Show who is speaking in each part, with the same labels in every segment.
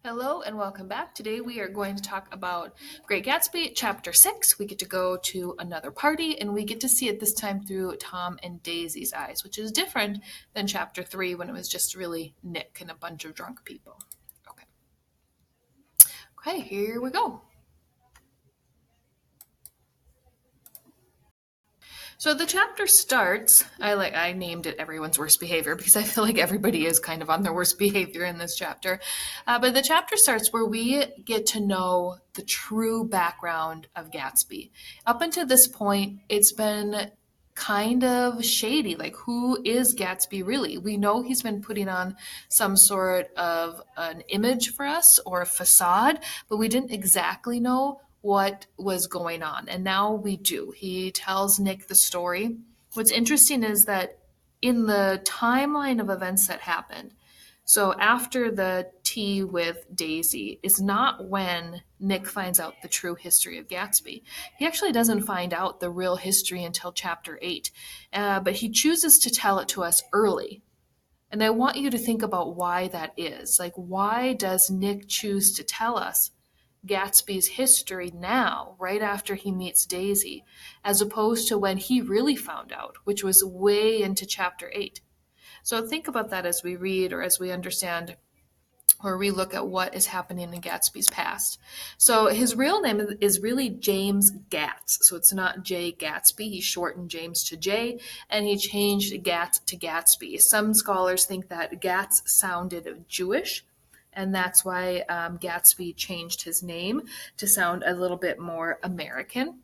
Speaker 1: Hello and welcome back. Today we are going to talk about Great Gatsby, Chapter 6. We get to go to another party and we get to see it this time through Tom and Daisy's eyes, which is different than Chapter 3 when it was just really Nick and a bunch of drunk people. Okay, okay, here we go. So the chapter starts. I named it "Everyone's Worst Behavior" because I feel like everybody is kind of on their worst behavior in this chapter. But the chapter starts where we get to know the true background of Gatsby. Up until this point, it's been kind of shady. Like, who is Gatsby really? We know he's been putting on some sort of an image for us or a facade, but we didn't exactly know what was going on. And now we do. He tells Nick the story. What's interesting is that in the timeline of events that happened, so after the tea with Daisy is not when Nick finds out the true history of Gatsby. He actually doesn't find out the real history until chapter 8, but he chooses to tell it to us early. And I want you to think about why that is. Like, why does Nick choose to tell us Gatsby's history now, right after he meets Daisy, as opposed to when he really found out, which was way into chapter 8? So think about that as we read or as we understand or we look at what is happening in Gatsby's past. So his real name is really James Gatz. So it's not J. Gatsby. He shortened James to J, and he changed Gatz to Gatsby. Some scholars think that Gatz sounded Jewish, and that's why Gatsby changed his name to sound a little bit more American.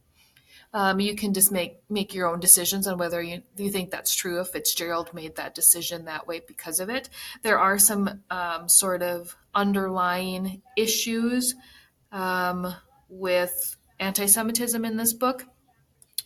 Speaker 1: You can just make your own decisions on whether you think that's true. If Fitzgerald made that decision that way because of it, there are some sort of underlying issues with anti-Semitism in this book.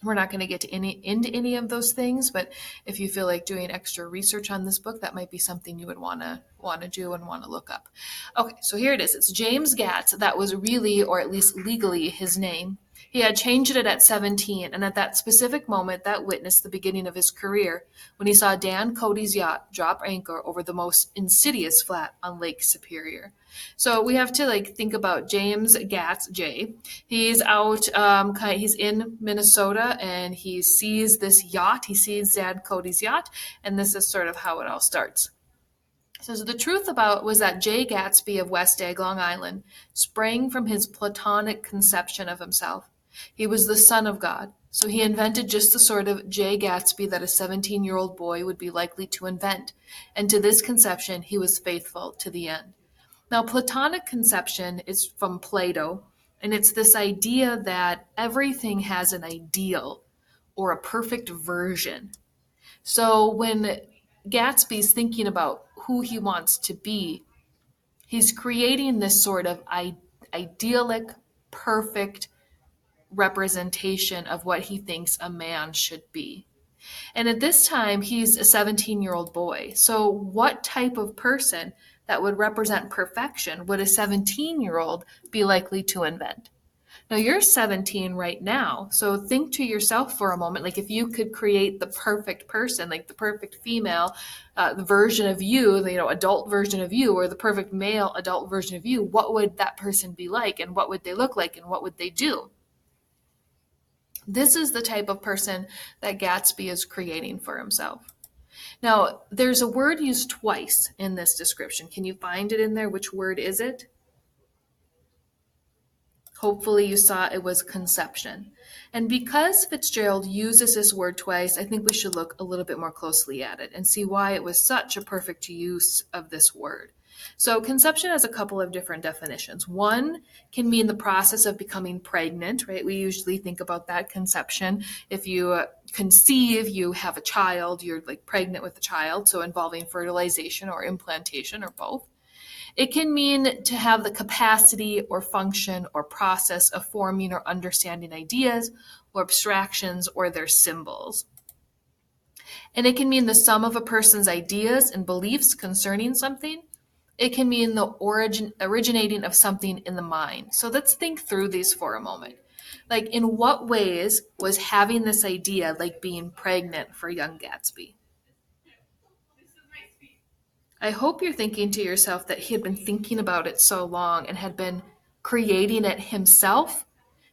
Speaker 1: We're not going to get into any of those things, but if you feel like doing extra research on this book, that might be something you would want to do and want to look up. Okay, so here it is. It's James Gatz. That was really, or at least legally, his name. He had changed it at 17, and at that specific moment, that witnessed the beginning of his career when he saw Dan Cody's yacht drop anchor over the most insidious flat on Lake Superior. So we have to think about James Gatz J. He's out, he's in Minnesota, and he sees this yacht. He sees Dan Cody's yacht, and this is sort of how it all starts. So the truth about was that Jay Gatsby of West Egg, Long Island, sprang from his Platonic conception of himself. He was the son of God, so he invented just the sort of Jay Gatsby that a 17-year-old boy would be likely to invent, and to this conception he was faithful to the end. Now, Platonic conception is from Plato, and it's this idea that everything has an ideal or a perfect version. So when Gatsby's thinking about who he wants to be, he's creating this sort of idyllic, perfect representation of what he thinks a man should be. And at this time, he's a 17-year-old boy. So, what type of person that would represent perfection would a 17-year-old be likely to invent? Now, you're 17 right now. So, think to yourself for a moment, like, if you could create the perfect person, like the perfect female the version of you, the adult version of you, or the perfect male adult version of you, what would that person be like? And what would they look like? And what would they do? This is the type of person that Gatsby is creating for himself. Now, there's a word used twice in this description. Can you find it in there? Which word is it? Hopefully you saw it was conception. And because Fitzgerald uses this word twice, I think we should look a little bit more closely at it and see why it was such a perfect use of this word. So conception has a couple of different definitions. One can mean the process of becoming pregnant, right? We usually think about that conception. If you conceive, you have a child, you're pregnant with a child, so involving fertilization or implantation or both. It can mean to have the capacity or function or process of forming or understanding ideas or abstractions or their symbols. And it can mean the sum of a person's ideas and beliefs concerning something. It can mean the originating of something in the mind. So let's think through these for a moment. In what ways was having this idea like being pregnant for young Gatsby? I hope you're thinking to yourself that he had been thinking about it so long and had been creating it himself,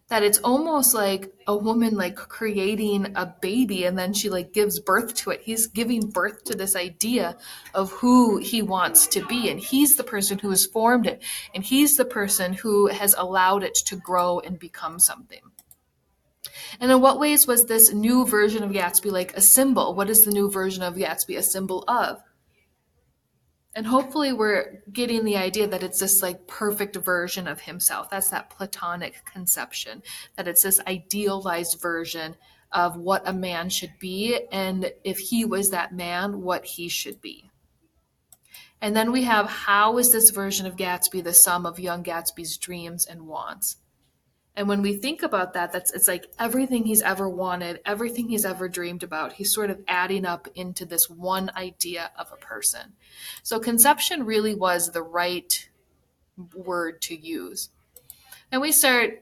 Speaker 1: that it's almost like a woman like creating a baby and then she like gives birth to it. He's giving birth to this idea of who he wants to be, and he's the person who has formed it, and he's the person who has allowed it to grow and become something. And in what ways was this new version of Gatsby like a symbol? What is the new version of Gatsby a symbol of? And hopefully we're getting the idea that it's this like perfect version of himself. That's that Platonic conception, that it's this idealized version of what a man should be, and if he was that man, what he should be. And then we have, how is this version of Gatsby the sum of young Gatsby's dreams and wants? And when we think about that, it's like everything he's ever wanted, everything he's ever dreamed about, he's sort of adding up into this one idea of a person. So conception really was the right word to use. And we start,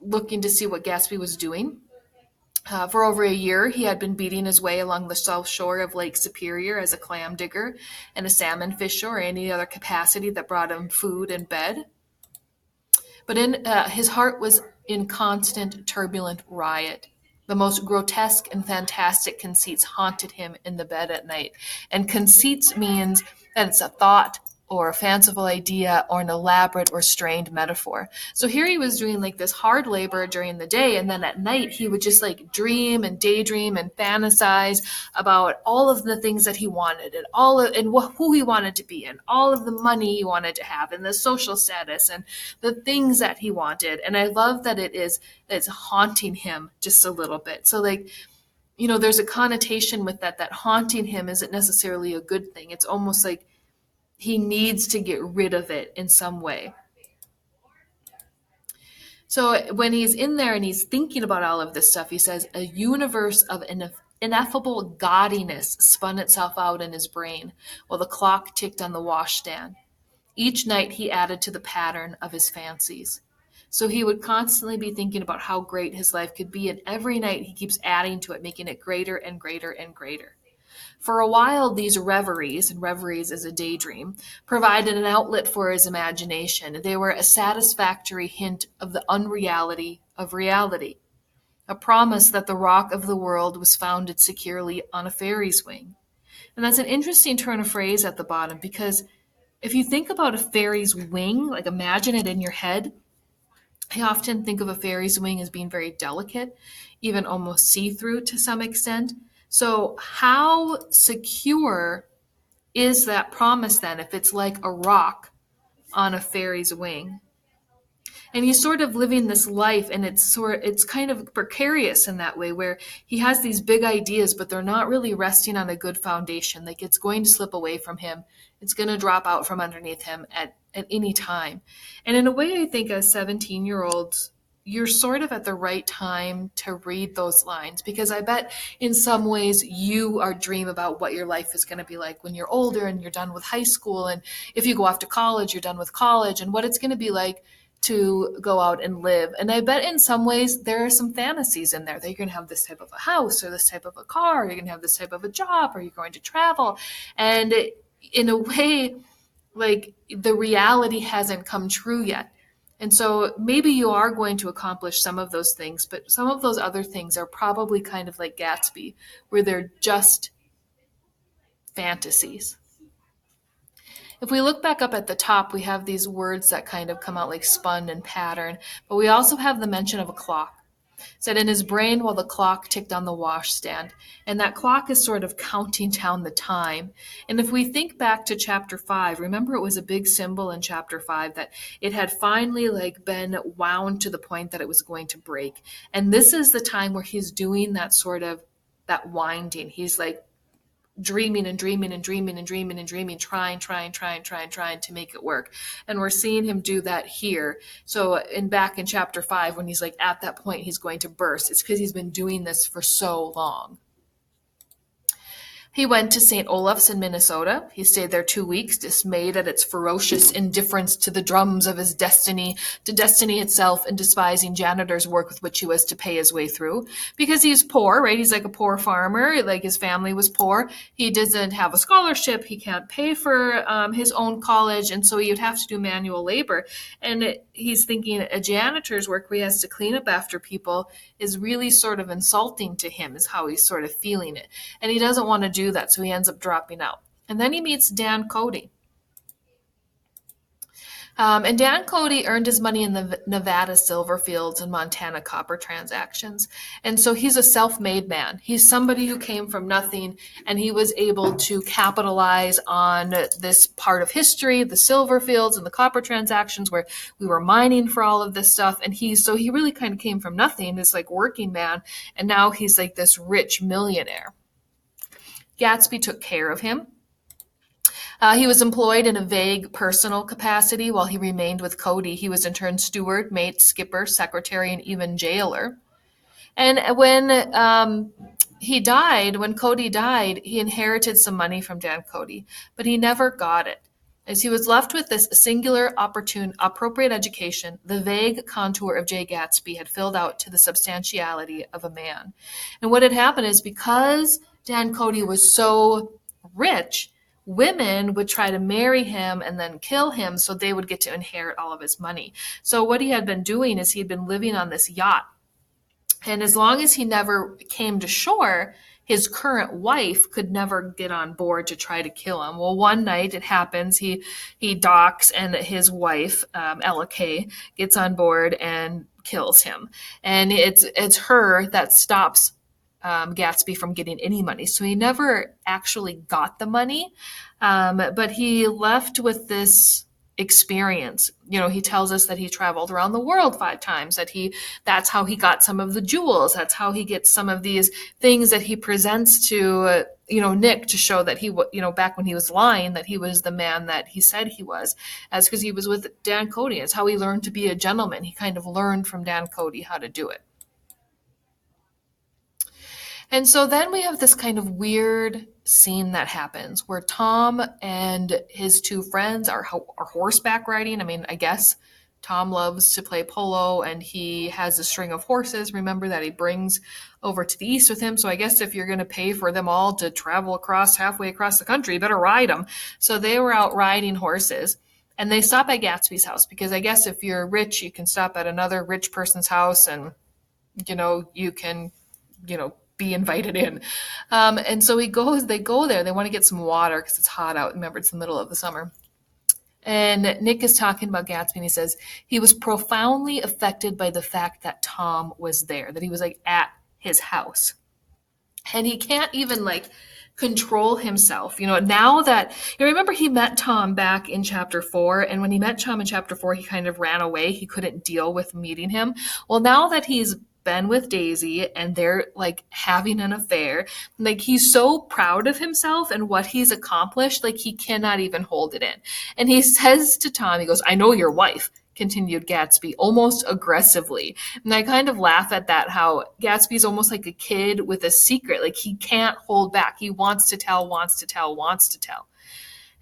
Speaker 1: looking to see what Gatsby was doing. For over a year, he had been beating his way along the south shore of Lake Superior as a clam digger and a salmon fisher, or any other capacity that brought him food and bed. But his heart was in constant turbulent riot. The most grotesque and fantastic conceits haunted him in the bed at night. And conceits means that it's a thought or a fanciful idea or an elaborate or strained metaphor. So here he was doing like this hard labor during the day, and then at night he would just like dream and daydream and fantasize about all of the things that he wanted, and who he wanted to be, and all of the money he wanted to have, and the social status, and the things that he wanted. And I love that it's haunting him just a little bit. So like, there's a connotation with that haunting him isn't necessarily a good thing. It's almost like he needs to get rid of it in some way. So when he's in there and he's thinking about all of this stuff, he says, a universe of ineffable gaudiness spun itself out in his brain while the clock ticked on the washstand. Each night he added to the pattern of his fancies. So he would constantly be thinking about how great his life could be, and every night he keeps adding to it, making it greater and greater and greater. For a while, these reveries, and reveries is a daydream, provided an outlet for his imagination. They were a satisfactory hint of the unreality of reality, a promise that the rock of the world was founded securely on a fairy's wing. And that's an interesting turn of phrase at the bottom, because if you think about a fairy's wing, like imagine it in your head, I often think of a fairy's wing as being very delicate, even almost see-through to some extent. So how secure is that promise then if it's like a rock on a fairy's wing? And he's sort of living this life, and it's kind of precarious in that way, where he has these big ideas, but they're not really resting on a good foundation. Like, it's going to slip away from him. It's going to drop out from underneath him at any time. And in a way, I think as 17-year-olds, you're sort of at the right time to read those lines, because I bet in some ways you are dream about what your life is going to be like when you're older and you're done with high school. And if you go off to college, you're done with college, and what it's going to be like to go out and live. And I bet in some ways there are some fantasies in there that you're going to have this type of a house or this type of a car, or you're going to have this type of a job, or you're going to travel. And in a way, like, the reality hasn't come true yet. And so maybe you are going to accomplish some of those things, but some of those other things are probably kind of like Gatsby, where they're just fantasies. If we look back up at the top, we have these words that kind of come out like spun and pattern, but we also have the mention of a clock. Said in his brain while the clock ticked on the washstand. And that clock is sort of counting down the time. And if we think back to chapter 5, remember it was a big symbol in chapter 5 that it had finally like been wound to the point that it was going to break. And this is the time where he's doing that sort of that winding. He's like dreaming and dreaming and dreaming and dreaming and dreaming, trying to make it work. And we're seeing him do that here. So back in chapter 5, when he's like at that point he's going to burst, it's because he's been doing this for so long. He went to St. Olaf's in Minnesota. He stayed there 2 weeks, dismayed at its ferocious indifference to the drums of his destiny, to destiny itself, and despising janitor's work with which he was to pay his way through. Because he's poor, right? He's like a poor farmer. Like his family was poor. He doesn't have a scholarship. He can't pay for his own college. And so he'd have to do manual labor. And he's thinking a janitor's work where he has to clean up after people is really sort of insulting to him, is how he's sort of feeling it. And he doesn't want to do that, so he ends up dropping out. And then he meets Dan Cody. And Dan Cody earned his money in the Nevada silver fields and Montana copper transactions. And so he's a self-made man. He's somebody who came from nothing, and he was able to capitalize on this part of history, the silver fields and the copper transactions where we were mining for all of this stuff. And he really kind of came from nothing, this like working man. And now he's like this rich millionaire. Gatsby took care of him. He was employed in a vague personal capacity while he remained with Cody. He was in turn steward, mate, skipper, secretary, and even jailer. And when Cody died, he inherited some money from Dan Cody, but he never got it. As he was left with this singular, opportune, appropriate education, the vague contour of Jay Gatsby had filled out to the substantiality of a man. And what had happened is because Dan Cody was so rich, women would try to marry him and then kill him so they would get to inherit all of his money. So what he had been doing is he'd been living on this yacht. And as long as he never came to shore, his current wife could never get on board to try to kill him. Well, one night it happens, he docks, and his wife, Ella Kay, gets on board and kills him. And it's her that stops Gatsby from getting any money. So he never actually got the money, but he left with this experience. You know, he tells us that he traveled around the world 5 times, that's how he got some of the jewels. That's how he gets some of these things that he presents to, Nick, to show that back when he was lying, that he was the man that he said he was, as because he was with Dan Cody. It's how he learned to be a gentleman. He kind of learned from Dan Cody how to do it. And so then we have this kind of weird scene that happens where Tom and his 2 friends are horseback riding. I mean, I guess Tom loves to play polo, and he has a string of horses, remember, that he brings over to the east with him. So I guess if you're going to pay for them all to travel halfway across the country, you better ride them. So they were out riding horses. And they stop at Gatsby's house because I guess if you're rich, you can stop at another rich person's house and, you can, be invited in. And so they go there. They want to get some water because it's hot out. Remember, it's the middle of the summer. And Nick is talking about Gatsby, and he says he was profoundly affected by the fact that Tom was there, that he was like at his house. And he can't even like control himself. Now that you remember, he met Tom back in chapter 4. And when he met Tom in chapter 4, he kind of ran away. He couldn't deal with meeting him. Well, now that he's been with Daisy and they're like having an affair, like he's so proud of himself and what he's accomplished, like he cannot even hold it in. And he says to Tom, he goes, "I know your wife," continued Gatsby almost aggressively. And I kind of laugh at that, how Gatsby's almost like a kid with a secret. Like he can't hold back. He wants to tell.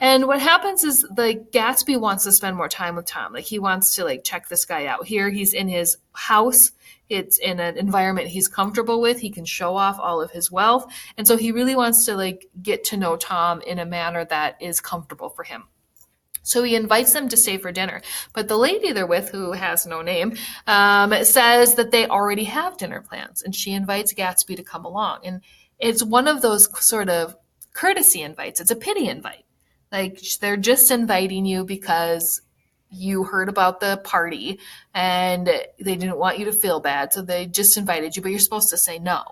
Speaker 1: And what happens is like Gatsby wants to spend more time with Tom. Like he wants to like check this guy out. Here he's in his house. It's in an environment he's comfortable with. He can show off all of his wealth. And so he really wants to like get to know Tom in a manner that is comfortable for him. So he invites them to stay for dinner. But the lady they're with, who has no name, says that they already have dinner plans. And she invites Gatsby to come along. And it's one of those sort of courtesy invites. It's a pity invite. Like they're just inviting you because you heard about the party and they didn't want you to feel bad. So they just invited you, but you're supposed to say no.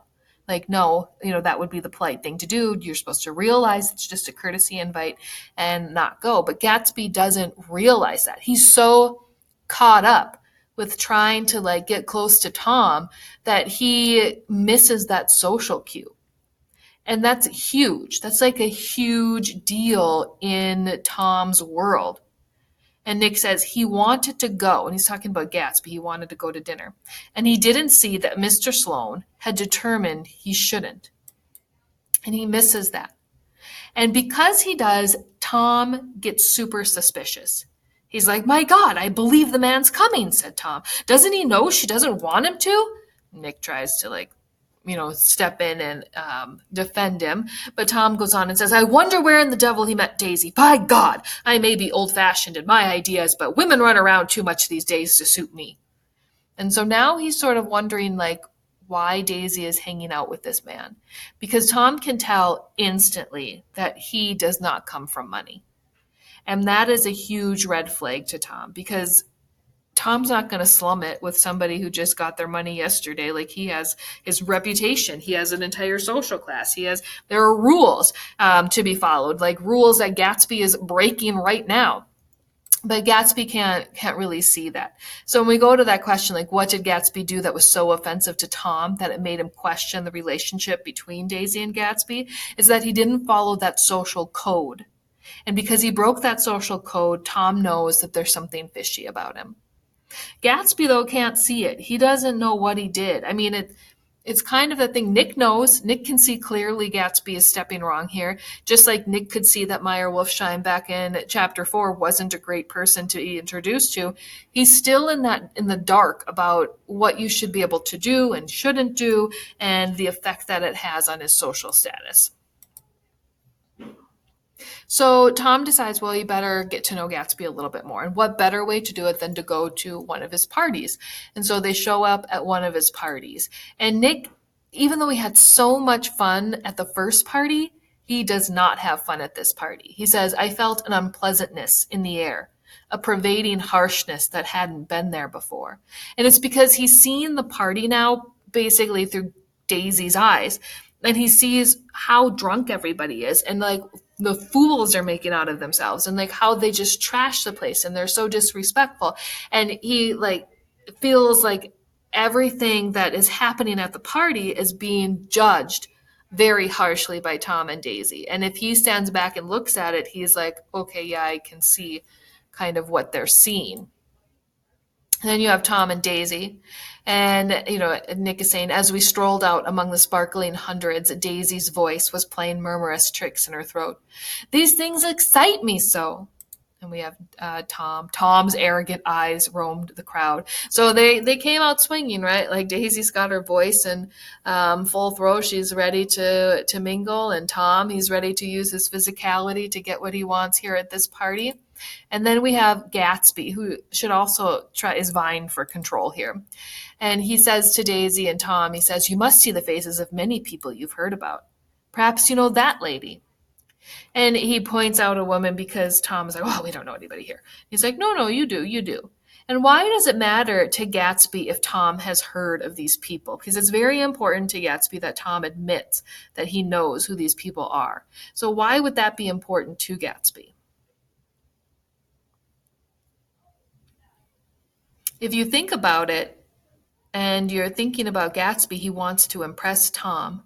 Speaker 1: Like, no, that would be the polite thing to do. You're supposed to realize it's just a courtesy invite and not go. But Gatsby doesn't realize that. He's so caught up with trying to like get close to Tom that he misses that social cue. And that's huge. That's like a huge deal in Tom's world. And Nick says he wanted to go, and he's talking about Gatsby. He wanted to go to dinner. And he didn't see that Mr. Sloan had determined he shouldn't. And he misses that. And because he does, Tom gets super suspicious. He's like, "My God, I believe the man's coming," said Tom. "Doesn't he know she doesn't want him to?" Nick tries to, step in and defend him. But Tom goes on and says, "I wonder where in the devil he met Daisy. By God, I may be old fashioned in my ideas, but women run around too much these days to suit me." And so now he's sort of wondering, like, why Daisy is hanging out with this man. Because Tom can tell instantly that he does not come from money. And that is a huge red flag to Tom, because Tom's not going to slum it with somebody who just got their money yesterday. Like, he has his reputation. He has an entire social class. There are rules to be followed, like rules that Gatsby is breaking right now. But Gatsby can't really see that. So when we go to that question, like, what did Gatsby do that was so offensive to Tom that it made him question the relationship between Daisy and Gatsby, is that he didn't follow that social code. And because he broke that social code, Tom knows that there's something fishy about him. Gatsby, though, can't see it. He doesn't know what he did. I mean, it's kind of the thing Nick knows. Nick can see clearly Gatsby is stepping wrong here, just like Nick could see that Meyer Wolfsheim back in chapter 4 wasn't a great person to be introduced to. He's still in the dark about what you should be able to do and shouldn't do, and the effect that it has on his social status. So Tom decides, well, you better get to know Gatsby a little bit more. And what better way to do it than to go to one of his parties? And so they show up at one of his parties. And Nick, even though he had so much fun at the first party, he does not have fun at this party. He says, "I felt an unpleasantness in the air, a pervading harshness that hadn't been there before." And it's because he's seen the party now basically through Daisy's eyes. And he sees how drunk everybody is, and like the fools are making out of themselves, and like how they just trash the place and they're so disrespectful. And he like feels like everything that is happening at the party is being judged very harshly by Tom and Daisy. And if he stands back and looks at it, he's like, okay, yeah, I can see kind of what they're seeing. And then you have Tom and Daisy. And, Nick is saying, "As we strolled out among the sparkling hundreds, Daisy's voice was playing murmurous tricks in her throat. These things excite me so." And we have Tom. Tom's arrogant eyes roamed the crowd. So they came out swinging, right? Like, Daisy's got her voice in full throw. She's ready to mingle. And Tom, he's ready to use his physicality to get what he wants here at this party. And then we have Gatsby, who should also is vying for control here. And he says to Daisy and Tom, he says, "You must see the faces of many people you've heard about. Perhaps you know that lady." And he points out a woman because Tom is like, "Oh, we don't know anybody here." He's like, "No, you do, you do." And why does it matter to Gatsby if Tom has heard of these people? Because it's very important to Gatsby that Tom admits that he knows who these people are. So why would that be important to Gatsby? If you think about it, and you're thinking about Gatsby, he wants to impress Tom.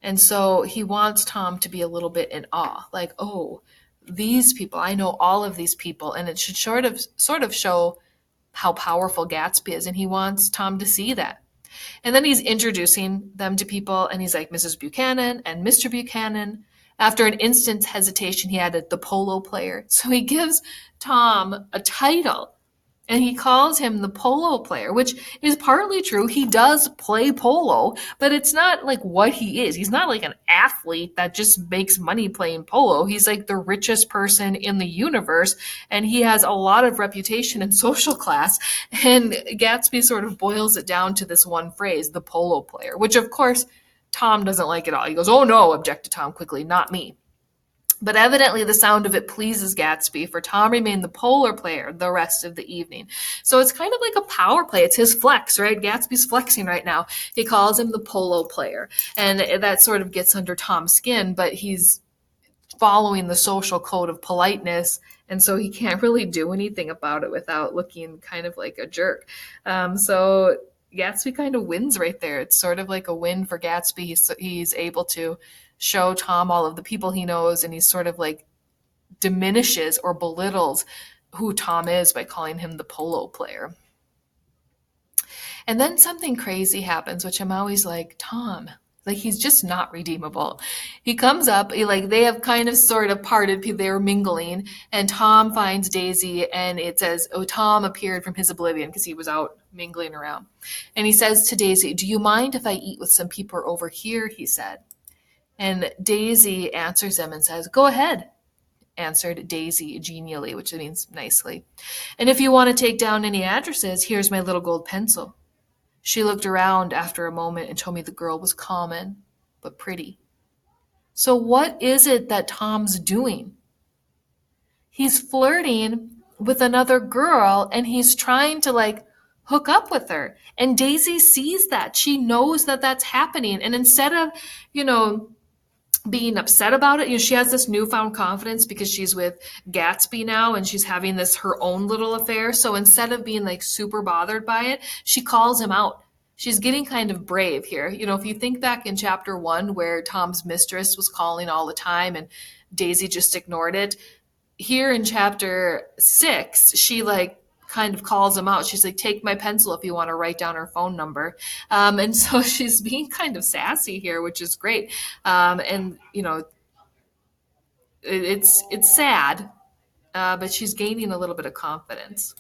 Speaker 1: And so he wants Tom to be a little bit in awe, like, "Oh, these people, I know all of these people." And it should sort of show how powerful Gatsby is. And he wants Tom to see that. And then he's introducing them to people, and he's like, "Mrs. Buchanan and Mr. Buchanan." After an instant's hesitation, he added, "the polo player." So he gives Tom a title. And he calls him the polo player, which is partly true. He does play polo, but it's not like what he is. He's not like an athlete that just makes money playing polo. He's like the richest person in the universe, and he has a lot of reputation in social class. And Gatsby sort of boils it down to this one phrase, the polo player, which of course Tom doesn't like at all. He goes, "Oh no," objected Tom quickly, "not me." But evidently the sound of it pleases Gatsby, for Tom remained the polo player the rest of the evening. So it's kind of like a power play. It's his flex, right? Gatsby's flexing right now. He calls him the polo player. And that sort of gets under Tom's skin, but he's following the social code of politeness, and so he can't really do anything about it without looking kind of like a jerk. So Gatsby kind of wins right there. It's sort of like a win for Gatsby. He's able to show Tom all of the people he knows, and he's sort of like diminishes or belittles who Tom is by calling him the polo player. And then something crazy happens, which I'm always like, Tom, Like he's just not redeemable. He comes up, they have kind of sort of parted, they were mingling, and Tom finds Daisy, and it says, oh, Tom appeared from his oblivion because he was out mingling around. And he says to Daisy, do you mind if I eat with some people over here? He said. And Daisy answers him and says, go ahead, answered Daisy genially, which means nicely. And if you want to take down any addresses, here's my little gold pencil. She looked around after a moment and told me the girl was common, but pretty. So what is it that Tom's doing? He's flirting with another girl and he's trying to hook up with her. And Daisy sees that. She knows that that's happening. And instead of, you know, being upset about it. She has this newfound confidence because she's with Gatsby now and she's having this her own little affair. So instead of being super bothered by it, she calls him out. She's getting kind of brave here. If you think back in chapter 1 where Tom's mistress was calling all the time and Daisy just ignored it, here in chapter 6, she kind of calls him out. She's like, take my pencil if you want to write down her phone number. And so she's being kind of sassy here, which is great. And it's sad, but she's gaining a little bit of confidence.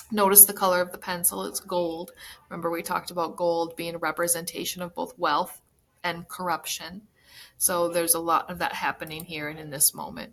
Speaker 1: Notice the color of the pencil. It's gold. Remember, we talked about gold being a representation of both wealth and corruption. So there's a lot of that happening here and in this moment.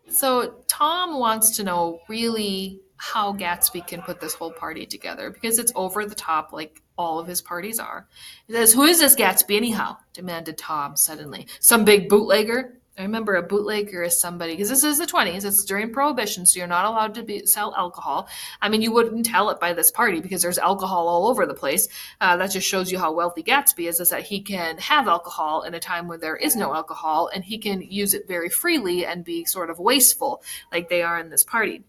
Speaker 1: So Tom wants to know really how Gatsby can put this whole party together because it's over the top like all of his parties are. He says, who is this Gatsby anyhow? Demanded Tom suddenly. Some big bootlegger? I remember a bootlegger is somebody, because this is the 20s, it's during Prohibition, so you're not allowed to sell alcohol. I mean, you wouldn't tell it by this party because there's alcohol all over the place. That just shows you how wealthy Gatsby is that he can have alcohol in a time when there is no alcohol, and he can use it very freely and be sort of wasteful like they are in this party.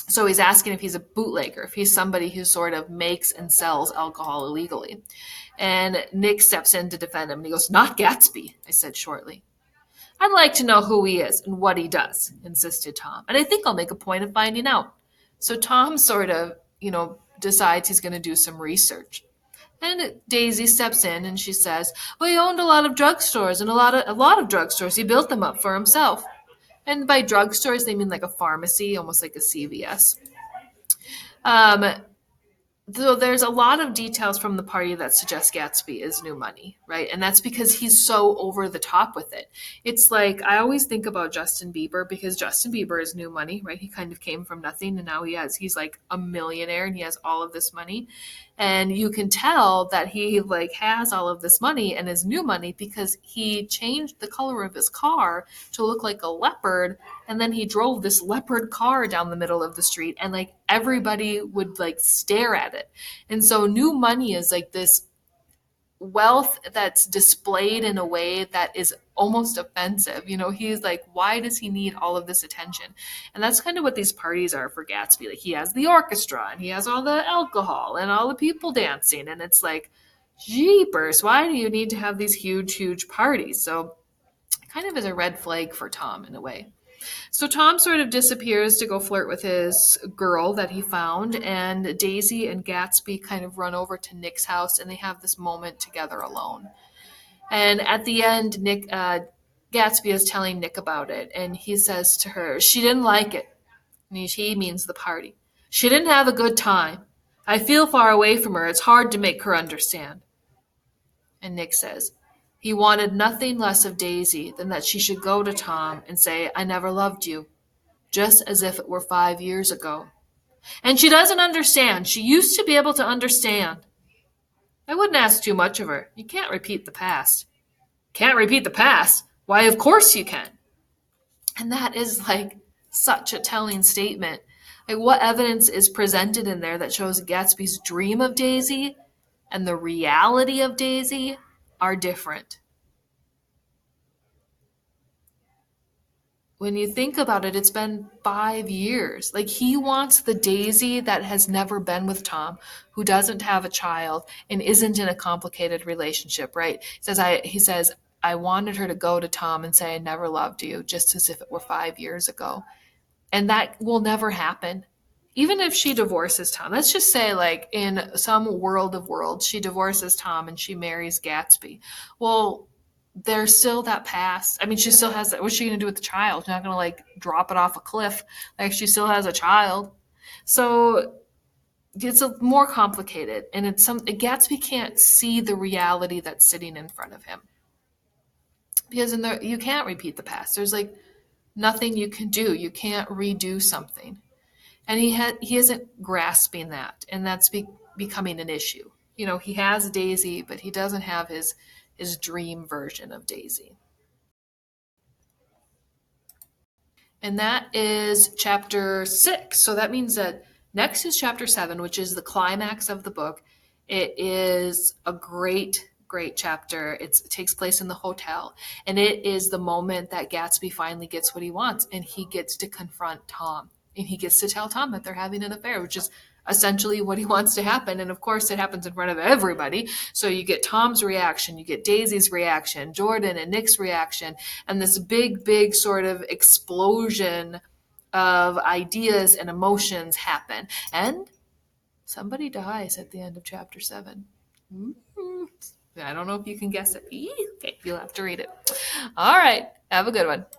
Speaker 1: So he's asking if he's a bootlegger, if he's somebody who sort of makes and sells alcohol illegally. And Nick steps in to defend him, and he goes, not Gatsby, I said shortly. I'd like to know who he is and what he does, insisted Tom. And I think I'll make a point of finding out. So Tom sort of, decides he's going to do some research. And Daisy steps in and she says, well, he owned a lot of drugstores and a lot of drugstores. He built them up for himself. And by drugstores, they mean like a pharmacy, almost like a CVS. So there's a lot of details from the party that suggest Gatsby is new money, right? And that's because he's so over the top with it. It's like, I always think about Justin Bieber because Justin Bieber is new money, right? He kind of came from nothing and now he's like a millionaire and he has all of this money. And you can tell that he has all of this money and is new money because he changed the color of his car to look like a leopard. And then he drove this leopard car down the middle of the street and everybody would stare at it. And so new money is this wealth that's displayed in a way that is almost offensive. He's like, why does he need all of this attention? And that's kind of what these parties are for Gatsby. He has the orchestra and he has all the alcohol and all the people dancing. And it's like, jeepers, why do you need to have these huge, huge parties? So kind of is a red flag for Tom in a way. So Tom sort of disappears to go flirt with his girl that he found, and Daisy and Gatsby kind of run over to Nick's house, and they have this moment together alone. And at the end, Gatsby is telling Nick about it, and he says to her, she didn't like it. And he means the party. She didn't have a good time. I feel far away from her. It's hard to make her understand. And Nick says, he wanted nothing less of Daisy than that she should go to Tom and say, I never loved you, just as if it were 5 years ago. And she doesn't understand. She used to be able to understand. I wouldn't ask too much of her. You can't repeat the past. Can't repeat the past? Why, of course you can. And that is such a telling statement. What evidence is presented in there that shows Gatsby's dream of Daisy and the reality of Daisy are different. When you think about it, it's been 5 years. He wants the Daisy that has never been with Tom, who doesn't have a child and isn't in a complicated relationship, right? He says, I wanted her to go to Tom and say, I never loved you, just as if it were 5 years ago. And that will never happen. even if she divorces Tom, let's just say, like, in some world of worlds, she divorces Tom and she marries Gatsby. Well, there's still that past. I mean, she still has that. What's she going to do with the child? She's not going to, like, drop it off a cliff. Like, she still has a child. So it's more complicated. And Gatsby can't see the reality that's sitting in front of him. Because you can't repeat the past. There's, like, nothing you can do. You can't redo something. And he isn't grasping that, and that's becoming an issue. He has Daisy, but he doesn't have his dream version of Daisy. And that is chapter 6. So that means that next is chapter 7, which is the climax of the book. It is a great, great chapter. It takes place in the hotel, and it is the moment that Gatsby finally gets what he wants, and he gets to confront Tom. And he gets to tell Tom that they're having an affair, which is essentially what he wants to happen. And of course, it happens in front of everybody. So you get Tom's reaction, you get Daisy's reaction, Jordan and Nick's reaction, and this big, big sort of explosion of ideas and emotions happen. And somebody dies at the end of chapter 7. Mm-hmm. I don't know if you can guess it. Okay, you'll have to read it. All right. Have a good one.